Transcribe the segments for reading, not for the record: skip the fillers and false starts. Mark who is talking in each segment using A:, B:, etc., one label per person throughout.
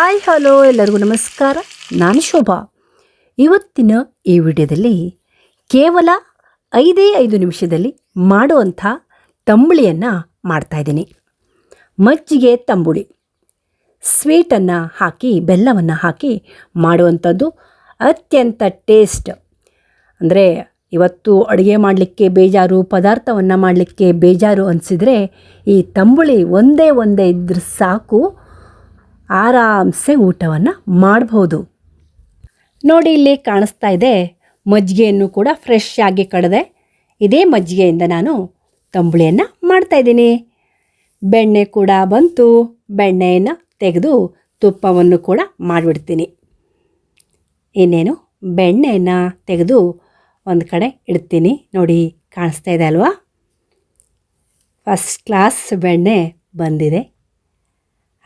A: Hi hello ಎಲ್ಲರಿಗೂ ನಮಸ್ಕಾರ. ನಾನು ಶೋಭಾ. ಇವತ್ತಿನ ಈ ವಿಡಿಯೋದಲ್ಲಿ ಕೇವಲ 5 ನಿಮಿಷದಲ್ಲಿ ಮಾಡುವಂಥ ತಂಬುಳಿಯನ್ನು ಮಾಡ್ತಾಯಿದ್ದೀನಿ. ಮಜ್ಜಿಗೆ ತಂಬುಳಿ ಸ್ವೀಟನ್ನು ಹಾಕಿ ಬೆಲ್ಲವನ್ನು ಹಾಕಿ ಮಾಡುವಂಥದ್ದು ಅತ್ಯಂತ ಟೇಸ್ಟ್. ಅಂದರೆ ಇವತ್ತು ಅಡುಗೆ ಮಾಡಲಿಕ್ಕೆ ಬೇಜಾರು, ಪದಾರ್ಥವನ್ನು ಮಾಡಲಿಕ್ಕೆ ಬೇಜಾರು ಅನಿಸಿದರೆ ಈ ತಂಬುಳಿ ಒಂದೇ ಇದ್ದರೆ ಸಾಕು, ಆರಾಮ್ಸೆ ಊಟವನ್ನು ಮಾಡ್ಬೋದು. ನೋಡಿ, ಇಲ್ಲಿ ಕಾಣಿಸ್ತಾ ಇದೆ ಮಜ್ಜಿಗೆಯನ್ನು ಕೂಡ ಫ್ರೆಶ್ ಆಗಿ ಕಡಿದೆ. ಇದೇ ಮಜ್ಜಿಗೆಯಿಂದ ನಾನು ತಂಬುಳಿಯನ್ನು ಮಾಡ್ತಾಯಿದ್ದೀನಿ. ಬೆಣ್ಣೆ ಕೂಡ ಬಂತು. ಬೆಣ್ಣೆಯನ್ನು ತೆಗೆದು ತುಪ್ಪವನ್ನು ಕೂಡ ಮಾಡಿಬಿಡ್ತೀನಿ. ಇನ್ನೇನು ಬೆಣ್ಣೆಯನ್ನು ತೆಗೆದು ಒಂದು ಕಡೆ ಇಡ್ತೀನಿ. ನೋಡಿ, ಕಾಣಿಸ್ತಾ ಇದೆ ಅಲ್ವಾ? ಫಸ್ಟ್ ಕ್ಲಾಸ್ ಬೆಣ್ಣೆ ಬಂದಿದೆ.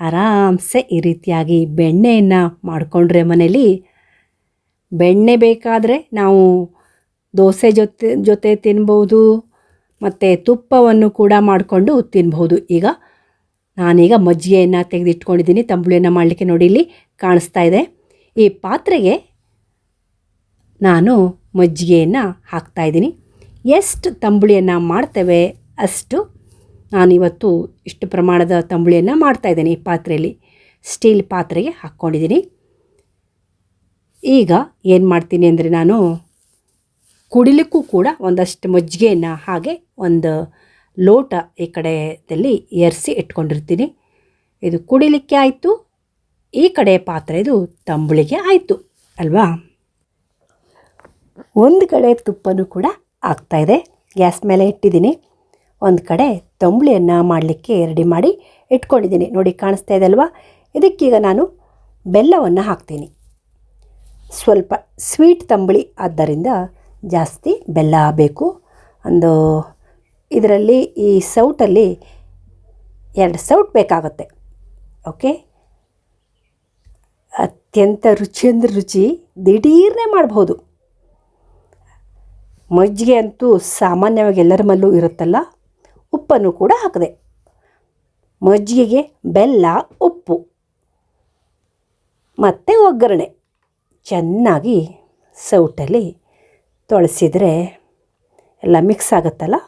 A: ಆರಾಮ್ಸೆ ಈ ರೀತಿಯಾಗಿ ಬೆಣ್ಣೆಯನ್ನು ಮಾಡಿಕೊಂಡ್ರೆ ಮನೇಲಿ ಬೆಣ್ಣೆ ಬೇಕಾದರೆ ನಾವು ದೋಸೆ ಜೊತೆ ತಿನ್ಬೋದು, ಮತ್ತು ತುಪ್ಪವನ್ನು ಕೂಡ ಮಾಡಿಕೊಂಡು ತಿನ್ಬೋದು. ನಾನೀಗ ಮಜ್ಜಿಗೆಯನ್ನು ತೆಗೆದಿಟ್ಕೊಂಡಿದ್ದೀನಿ ತಂಬುಳಿಯನ್ನು ಮಾಡಲಿಕ್ಕೆ. ನೋಡಿ, ಇಲ್ಲಿ ಕಾಣಿಸ್ತಾ ಇದೆ. ಈ ಪಾತ್ರೆಗೆ ನಾನು ಮಜ್ಜಿಗೆಯನ್ನು ಹಾಕ್ತಾಯಿದ್ದೀನಿ. ಎಷ್ಟು ತಂಬುಳಿಯನ್ನು ಮಾಡ್ತೇವೆ ಅಷ್ಟು ನಾನಿವತ್ತು ಇಷ್ಟು ಪ್ರಮಾಣದ ತಂಬುಳಿಯನ್ನು ಮಾಡ್ತಾಯಿದ್ದೀನಿ. ಈ ಪಾತ್ರೆಯಲ್ಲಿ ಸ್ಟೀಲ್ ಪಾತ್ರೆಗೆ ಹಾಕ್ಕೊಂಡಿದ್ದೀನಿ. ಈಗ ಏನು ಮಾಡ್ತೀನಿ ಅಂದರೆ, ನಾನು ಕುಡಿಲಿಕ್ಕೂ ಕೂಡ ಒಂದಷ್ಟು ಮಜ್ಜಿಗೆಯನ್ನು ಹಾಗೆ ಒಂದು ಲೋಟ ಈ ಕಡೆಯಲ್ಲಿ ಏರಿಸಿ ಇಟ್ಕೊಂಡಿರ್ತೀನಿ. ಇದು ಕುಡಿಲಿಕ್ಕೆ ಆಯಿತು, ಈ ಕಡೆ ಪಾತ್ರೆ ಇದು ತಂಬುಳಿಗೆ ಆಯಿತು ಅಲ್ವಾ? ಒಂದು ಕಡೆ ತುಪ್ಪನೂ ಕೂಡ ಆಗ್ತಾಯಿದೆ. ಗ್ಯಾಸ್ ಮೇಲೆ ಇಟ್ಟಿದ್ದೀನಿ. ಒಂದು ಕಡೆ ತಂಬುಳಿಯನ್ನು ಮಾಡಲಿಕ್ಕೆ ರೆಡಿ ಮಾಡಿ ಇಟ್ಕೊಂಡಿದ್ದೀನಿ. ನೋಡಿ, ಕಾಣಿಸ್ತಾ ಇದೆ ಅಲ್ವಾ? ಇದಕ್ಕೀಗ ನಾನು ಬೆಲ್ಲವನ್ನು ಹಾಕ್ತೀನಿ. ಸ್ವಲ್ಪ ಸ್ವೀಟ್ ತಂಬುಳಿ ಆದ್ದರಿಂದ ಜಾಸ್ತಿ ಬೆಲ್ಲ ಬೇಕು. ಇದರಲ್ಲಿ ಈ ಸೌಟಲ್ಲಿ 2 ಸೌಟ್ ಬೇಕಾಗುತ್ತೆ. ಓಕೆ, ಅತ್ಯಂತ ರುಚಿ ಅಂದರೆ ರುಚಿ, ದಿಢೀರನೇ ಮಾಡ್ಬೋದು. ಮಜ್ಜಿಗೆ ಅಂತೂ ಸಾಮಾನ್ಯವಾಗಿ ಎಲ್ಲರ ಮಲ್ಲೂ ಇರುತ್ತಲ್ಲ. ಉಪ್ಪನ್ನು ಕೂಡ ಹಾಕಿದೆ. ಮಜ್ಜಿಗೆಗೆ ಬೆಲ್ಲ, ಉಪ್ಪು ಮತ್ತು ಒಗ್ಗರಣೆ ಚೆನ್ನಾಗಿ ಸೌಟಲ್ಲಿ ತೊಳೆಸಿದರೆ ಎಲ್ಲ ಮಿಕ್ಸ್ ಆಗುತ್ತಲ್ಲ.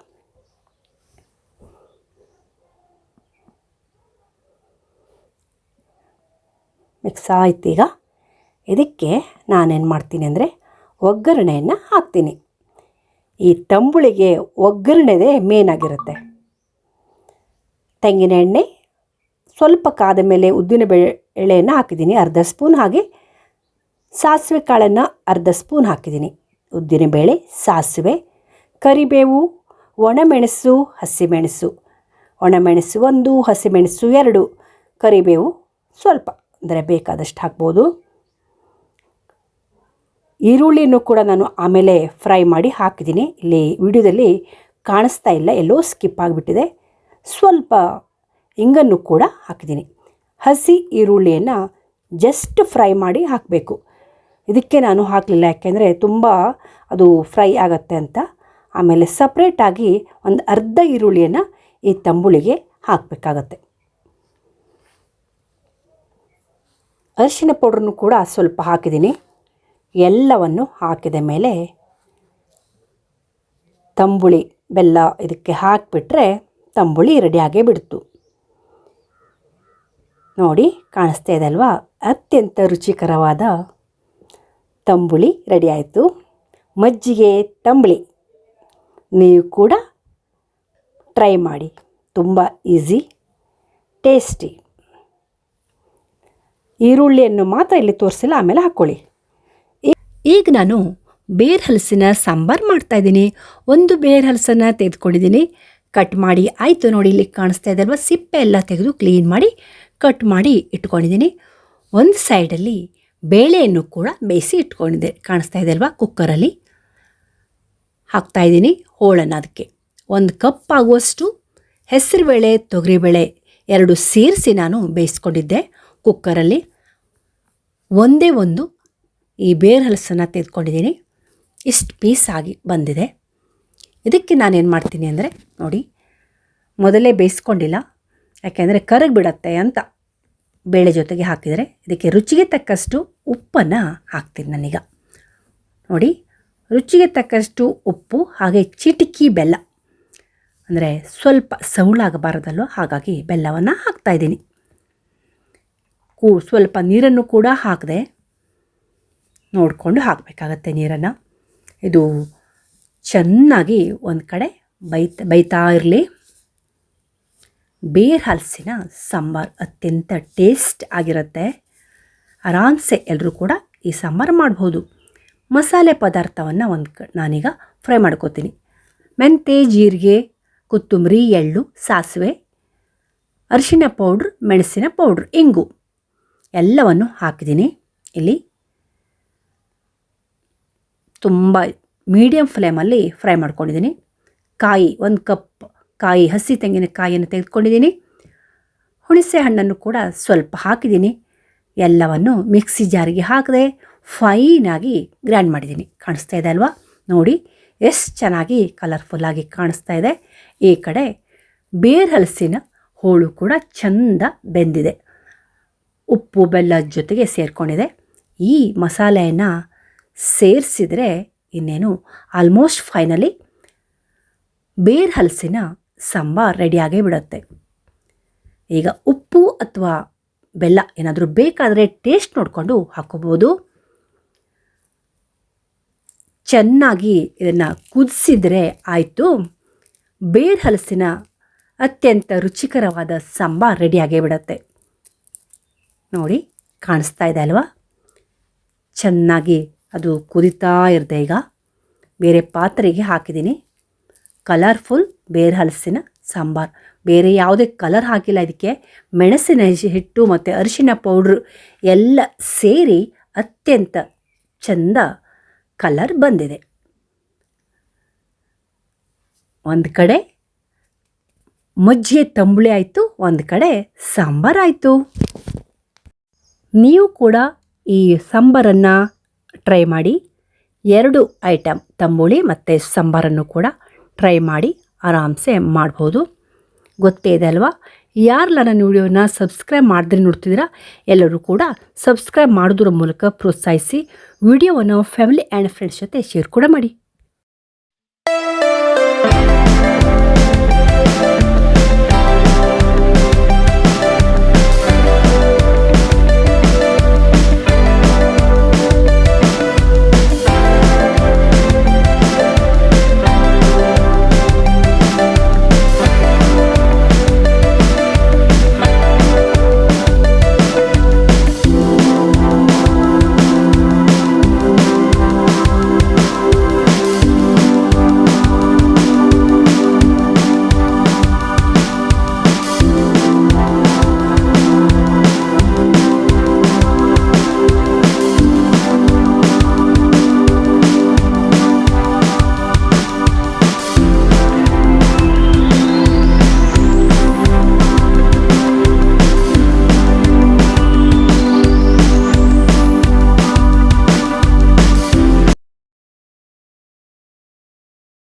A: ಮಿಕ್ಸ್ ಆಯ್ತು. ಈಗ ಇದಕ್ಕೆ ನಾನೇನು ಮಾಡ್ತೀನಿ ಅಂದರೆ ಒಗ್ಗರಣೆಯನ್ನು ಹಾಕ್ತೀನಿ. ಈ ತಂಬುಳಿಗೆ ಒಗ್ಗರಣೆದೇ ಮೇನ್ ಆಗಿರುತ್ತೆ. ತೆಂಗಿನ ಎಣ್ಣೆ ಸ್ವಲ್ಪ ಕಾದ ಮೇಲೆ ಉದ್ದಿನ ಬೇಳೆಯನ್ನು ಹಾಕಿದ್ದೀನಿ, ಅರ್ಧ ಸ್ಪೂನ್. ಹಾಗೆ ಸಾಸಿವೆ ಕಾಳನ್ನು ಅರ್ಧ ಸ್ಪೂನ್ ಹಾಕಿದ್ದೀನಿ. ಉದ್ದಿನಬೇಳೆ, ಸಾಸಿವೆ, ಕರಿಬೇವು, ಒಣಮೆಣಸು, ಹಸಿಮೆಣಸು. ಒಣಮೆಣಸು 1, ಹಸಿಮೆಣಸು 2, ಕರಿಬೇವು ಸ್ವಲ್ಪ, ಅಂದರೆ ಬೇಕಾದಷ್ಟು ಹಾಕ್ಬೋದು. ಈರುಳ್ಳಿನೂ ಕೂಡ ನಾನು ಆಮೇಲೆ ಫ್ರೈ ಮಾಡಿ ಹಾಕಿದ್ದೀನಿ. ಇಲ್ಲಿ ವಿಡಿಯೋದಲ್ಲಿ ಕಾಣಿಸ್ತಾ ಇಲ್ಲ, ಎಲ್ಲೋ ಸ್ಕಿಪ್ ಆಗಿಬಿಟ್ಟಿದೆ. ಸ್ವಲ್ಪ ಇಂಗನ್ನು ಕೂಡ ಹಾಕಿದ್ದೀನಿ. ಹಸಿ ಈರುಳ್ಳಿಯನ್ನು ಜಸ್ಟ್ ಫ್ರೈ ಮಾಡಿ ಹಾಕಬೇಕು. ಇದಕ್ಕೆ ನಾನು ಹಾಕಲಿಲ್ಲ, ಯಾಕೆಂದರೆ ತುಂಬ ಅದು ಫ್ರೈ ಆಗತ್ತೆ ಅಂತ. ಆಮೇಲೆ ಸಪ್ರೇಟಾಗಿ ಒಂದು ಅರ್ಧ ಈರುಳ್ಳಿಯನ್ನು ಈ ತಂಬುಳಿಗೆ ಹಾಕಬೇಕಾಗತ್ತೆ. ಅರಿಶಿನ ಪೌಡ್ರನ್ನು ಕೂಡ ಸ್ವಲ್ಪ ಹಾಕಿದ್ದೀನಿ. ಎಲ್ಲವನ್ನು ಹಾಕಿದ ಮೇಲೆ ತಂಬುಳಿ ಬೆಲ್ಲ ಇದಕ್ಕೆ ಹಾಕಿಬಿಟ್ರೆ ತಂಬುಳಿ ರೆಡಿಯಾಗೇ ಬಿಡ್ತು. ನೋಡಿ, ಕಾಣಿಸ್ತಾ ಇದೆ ಅಲ್ವಾ? ಅತ್ಯಂತ ರುಚಿಕರವಾದ ತಂಬುಳಿ ರೆಡಿ ಆಯಿತು. ಮಜ್ಜಿಗೆ ತಂಬುಳಿ ನೀವು ಕೂಡ ಟ್ರೈ ಮಾಡಿ. ತುಂಬ ಈಸಿ, ಟೇಸ್ಟಿ. ಈರುಳ್ಳಿಯನ್ನು ಮಾತ್ರ ಇಲ್ಲಿ ತೋರಿಸಿಲ್ಲ, ಆಮೇಲೆ ಹಾಕ್ಕೊಳ್ಳಿ. ಈಗ ನಾನು ಬೇರು ಹಲಸಿನ ಸಾಂಬಾರು ಮಾಡ್ತಾಯಿದ್ದೀನಿ. ಒಂದು ಬೇರು ಹಲಸನ್ನು ತೆಗೆದುಕೊಂಡಿದ್ದೀನಿ, ಕಟ್ ಮಾಡಿ ಆಯಿತು. ನೋಡಿ, ಇಲ್ಲಿ ಕಾಣಿಸ್ತಾ ಇದೆ ಅಲ್ವಾ? ಸಿಪ್ಪೆ ಎಲ್ಲ ತೆಗೆದು ಕ್ಲೀನ್ ಮಾಡಿ ಕಟ್ ಮಾಡಿ ಇಟ್ಕೊಂಡಿದ್ದೀನಿ. ಒಂದು ಸೈಡಲ್ಲಿ ಬೇಳೆಯನ್ನು ಕೂಡ ಬೇಯಿಸಿ ಇಟ್ಕೊಂಡಿದ್ದೆ, ಕಾಣಿಸ್ತಾ ಇದೆ ಅಲ್ವಾ? ಕುಕ್ಕರಲ್ಲಿ ಹಾಕ್ತಾಯಿದ್ದೀನಿ ಹೋಳನ್ನು. ಅದಕ್ಕೆ 1 ಕಪ್ ಆಗುವಷ್ಟು ಹೆಸರುಬೇಳೆ, ತೊಗರಿಬೇಳೆ 2 ಸೇರಿಸಿ ನಾನು ಬೇಯಿಸ್ಕೊಂಡಿದ್ದೆ ಕುಕ್ಕರಲ್ಲಿ. ಒಂದೇ ಒಂದು ಈ ಬೇರು ಹಲಸನ್ನು ತೆಗೆದುಕೊಂಡಿದ್ದೀನಿ. ಇಷ್ಟು ಪೀಸಾಗಿ ಬಂದಿದೆ. ಇದಕ್ಕೆ ನಾನೇನು ಮಾಡ್ತೀನಿ ಅಂದರೆ, ನೋಡಿ, ಮೊದಲೇ ಬೇಯಿಸ್ಕೊಂಡಿಲ್ಲ, ಯಾಕೆಂದರೆ ಕರಗಿಬಿಡತ್ತೆ ಅಂತ ಬೇಳೆ ಜೊತೆಗೆ ಹಾಕಿದರೆ ಇದಕ್ಕೆ ರುಚಿಗೆ ತಕ್ಕಷ್ಟು ಉಪ್ಪನ್ನು ಹಾಕ್ತೀನಿ ನಾನೀಗ. ನೋಡಿ, ರುಚಿಗೆ ತಕ್ಕಷ್ಟು ಉಪ್ಪು, ಹಾಗೆ ಚಿಟಿಕಿ ಬೆಲ್ಲ. ಅಂದರೆ ಸ್ವಲ್ಪ ಸೌಳಾಗಬಾರದಲ್ವ, ಹಾಗಾಗಿ ಬೆಲ್ಲವನ್ನು ಹಾಕ್ತಾಯಿದ್ದೀನಿ. ಸ್ವಲ್ಪ ನೀರನ್ನು ಕೂಡ ಹಾಕಿದೆ, ನೋಡಿಕೊಂಡು ಹಾಕಬೇಕಾಗತ್ತೆ ನೀರನ್ನು. ಇದು ಚೆನ್ನಾಗಿ ಒಂದು ಕಡೆ ಬೈತಾ ಇರಲಿ. ಬೇರ್ ಹಲಸಿನ ಸಾಂಬಾರು ಅತ್ಯಂತ ಟೇಸ್ಟ್ ಆಗಿರುತ್ತೆ. ಆರಾಮ್ಸೆ ಎಲ್ಲರೂ ಕೂಡ ಈ ಸಾಂಬಾರು ಮಾಡ್ಬೋದು. ಮಸಾಲೆ ಪದಾರ್ಥವನ್ನು ನಾನೀಗ ಫ್ರೈ ಮಾಡ್ಕೋತೀನಿ. ಮೆಂತೆ, ಜೀರಿಗೆ, ಕೊತ್ತಂಬರಿ, ಎಳ್ಳು, ಸಾಸಿವೆ, ಅರಿಶಿನ ಪೌಡ್ರ್, ಮೆಣಸಿನ ಪೌಡ್ರ್, ಇಂಗು ಎಲ್ಲವನ್ನು ಹಾಕಿದ್ದೀನಿ. ಇಲ್ಲಿ ತುಂಬ ಮೀಡಿಯಮ್ ಫ್ಲೇಮಲ್ಲಿ ಫ್ರೈ ಮಾಡ್ಕೊಂಡಿದ್ದೀನಿ. ಕಾಯಿ 1 ಕಪ್ ಕಾಯಿ, ಹಸಿ ತೆಂಗಿನಕಾಯಿಯನ್ನು ತೆಗೆದುಕೊಂಡಿದ್ದೀನಿ. ಹುಣಸೆ ಹಣ್ಣನ್ನು ಕೂಡ ಸ್ವಲ್ಪ ಹಾಕಿದ್ದೀನಿ. ಎಲ್ಲವನ್ನು ಮಿಕ್ಸಿ ಜಾರಿಗೆ ಹಾಕಿದೆ ಫೈನಾಗಿ ಗ್ರೈಂಡ್ ಮಾಡಿದ್ದೀನಿ. ಕಾಣಿಸ್ತಾ ಇದೆ ಅಲ್ವಾ? ನೋಡಿ ಎಷ್ಟು ಚೆನ್ನಾಗಿ ಕಲರ್ಫುಲ್ಲಾಗಿ ಕಾಣಿಸ್ತಾ ಇದೆ. ಈ ಕಡೆ ಬೇರ್ ಹಲಸಿನ ಹೋಳು ಕೂಡ ಚೆಂದ ಬೆಂದಿದೆ, ಉಪ್ಪು ಬೆಲ್ಲದ ಜೊತೆಗೆ ಸೇರಿಕೊಂಡಿದೆ. ಈ ಮಸಾಲೆಯನ್ನು ಸೇರಿಸಿದರೆ ಇನ್ನೇನು ಆಲ್ಮೋಸ್ಟ್ ಫೈನಲಿ ಬೇರ್ ಹಲಸಿನ ಸಾಂಬಾರು ರೆಡಿಯಾಗೇ ಬಿಡುತ್ತೆ. ಈಗ ಉಪ್ಪು ಅಥವಾ ಬೆಲ್ಲ ಏನಾದರೂ ಬೇಕಾದರೆ ಟೇಸ್ಟ್ ನೋಡಿಕೊಂಡು ಹಾಕ್ಕೋಬೋದು. ಚೆನ್ನಾಗಿ ಇದನ್ನು ಕುದಿಸಿದರೆ ಆಯಿತು, ಬೇರ್ ಹಲಸಿನ ಅತ್ಯಂತ ರುಚಿಕರವಾದ ಸಾಂಬಾರು ರೆಡಿಯಾಗೇ ಬಿಡುತ್ತೆ. ನೋಡಿ, ಕಾಣಿಸ್ತಾ ಇದೆ ಅಲ್ವಾ? ಚೆನ್ನಾಗಿ ಅದು ಕುದಿತಾ ಇರುತ್ತೆ. ಈಗ ಬೇರೆ ಪಾತ್ರೆಗೆ ಹಾಕಿದ್ದೀನಿ. ಕಲರ್ಫುಲ್ ಬೇರ್ ಹಲಸಿನ ಸಾಂಬಾರು. ಬೇರೆ ಯಾವುದೇ ಕಲರ್ ಹಾಕಿಲ್ಲ ಇದಕ್ಕೆ. ಮೆಣಸಿನ ಹಿಟ್ಟು ಮತ್ತು ಅರಿಶಿನ ಪೌಡ್ರು ಎಲ್ಲ ಸೇರಿ ಅತ್ಯಂತ ಚೆಂದ ಕಲರ್ ಬಂದಿದೆ. ಒಂದು ಕಡೆ ಮಜ್ಜಿಗೆ ತಂಬುಳಿ ಆಯಿತು, ಒಂದು ಕಡೆ ಸಾಂಬಾರಾಯಿತು. ನೀವು ಕೂಡ ಈ ಸಾಂಬಾರನ್ನು ಟ್ರೈ ಮಾಡಿ. 2 ಐಟಮ್ ತಂಬುಳಿ ಮತ್ತು ಸಾಂಬಾರನ್ನು ಕೂಡ ಟ್ರೈ ಮಾಡಿ ಆರಾಮ್ಸೆ ಮಾಡ್ಬೋದು. ಗೊತ್ತೇ ಇದೆ ಅಲ್ವಾ? ಯಾರೆಲ್ಲ ನನ್ನ ವಿಡಿಯೋನ ಸಬ್ಸ್ಕ್ರೈಬ್ ಮಾಡಿದ್ರೆ ನೋಡ್ತಿದ್ದೀರಾ, ಎಲ್ಲರೂ ಕೂಡ ಸಬ್ಸ್ಕ್ರೈಬ್ ಮಾಡೋದ್ರ ಮೂಲಕ ಪ್ರೋತ್ಸಾಹಿಸಿ. ವಿಡಿಯೋವನ್ನು ಫ್ಯಾಮಿಲಿ ಆ್ಯಂಡ್ ಫ್ರೆಂಡ್ಸ್ ಜೊತೆ ಶೇರ್ ಕೂಡ ಮಾಡಿ.